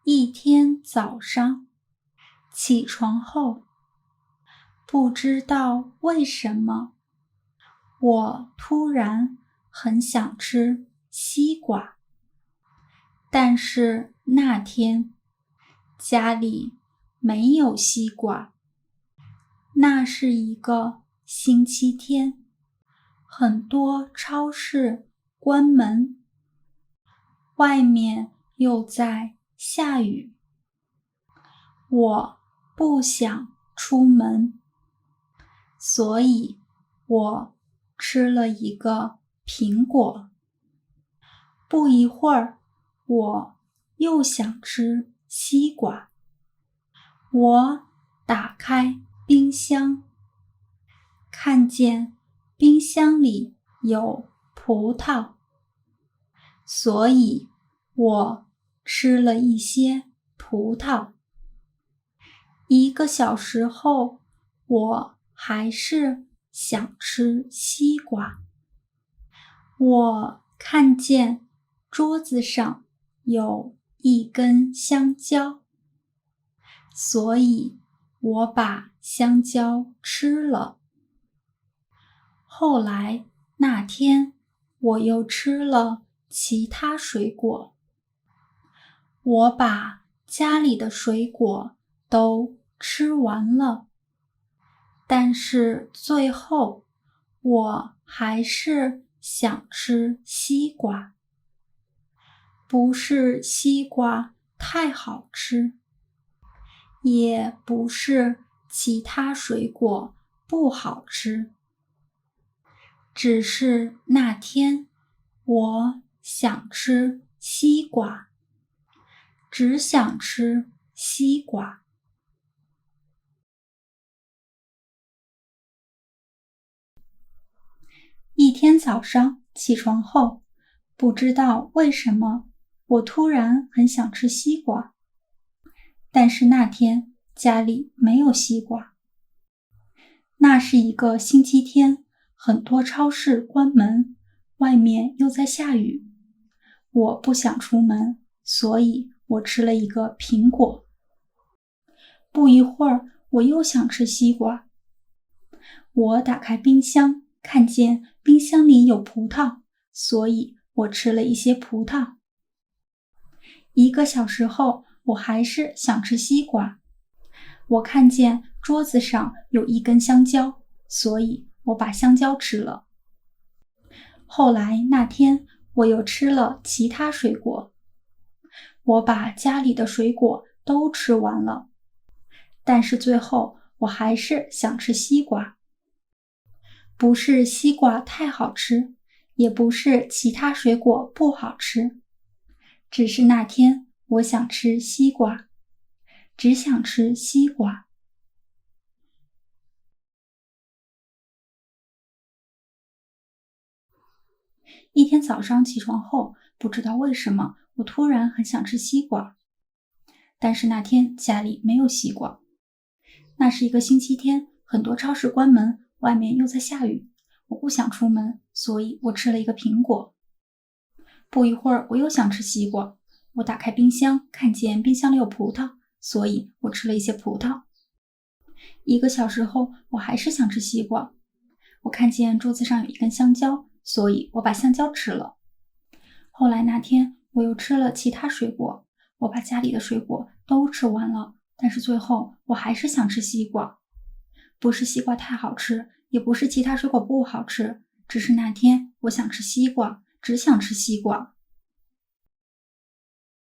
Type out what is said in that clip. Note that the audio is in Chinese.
一天早上起床后，不知道为什么，我突然很想吃西瓜。但是那天家里没有西瓜。那是一个星期天，很多超市关门，外面又在下雨。我不想出门，所以我吃了一个苹果。不一会儿，我又想吃西瓜。我打开冰箱，看见冰箱里有葡萄，所以我吃了一些葡萄。1个小时后，我还是想吃西瓜。我看见桌子上有一根香蕉，所以我把香蕉吃了。后来那天，我又吃了其他水果。我把家里的水果都吃完了，但是最后我还是想吃西瓜。不是西瓜太好吃，也不是其他水果不好吃，只是那天我想吃西瓜，只想吃西瓜。一天早上起床后，不知道为什么，我突然很想吃西瓜。但是那天家里没有西瓜。那是一个星期天，很多超市关门，外面又在下雨。我不想出门，所以我吃了一个苹果。不一会儿，我又想吃西瓜。我打开冰箱，看见冰箱里有葡萄，所以我吃了一些葡萄。1个小时后，我还是想吃西瓜。我看见桌子上有一根香蕉，所以我把香蕉吃了。后来那天，我又吃了其他水果。我把家里的水果都吃完了，但是最后我还是想吃西瓜。不是西瓜太好吃，也不是其他水果不好吃，只是那天我想吃西瓜，只想吃西瓜。一天早上起床后，不知道为什么，我突然很想吃西瓜。但是那天家里没有西瓜。那是一个星期天，很多超市关门，外面又在下雨。我不想出门，所以我吃了一个苹果。不一会儿，我又想吃西瓜。我打开冰箱，看见冰箱里有葡萄，所以我吃了一些葡萄。1个小时后，我还是想吃西瓜。我看见桌子上有一根香蕉，所以我把香蕉吃了。后来那天，我又吃了其他水果。我把家里的水果都吃完了，但是最后我还是想吃西瓜。不是西瓜太好吃，也不是其他水果不好吃，只是那天我想吃西瓜，只想吃西瓜。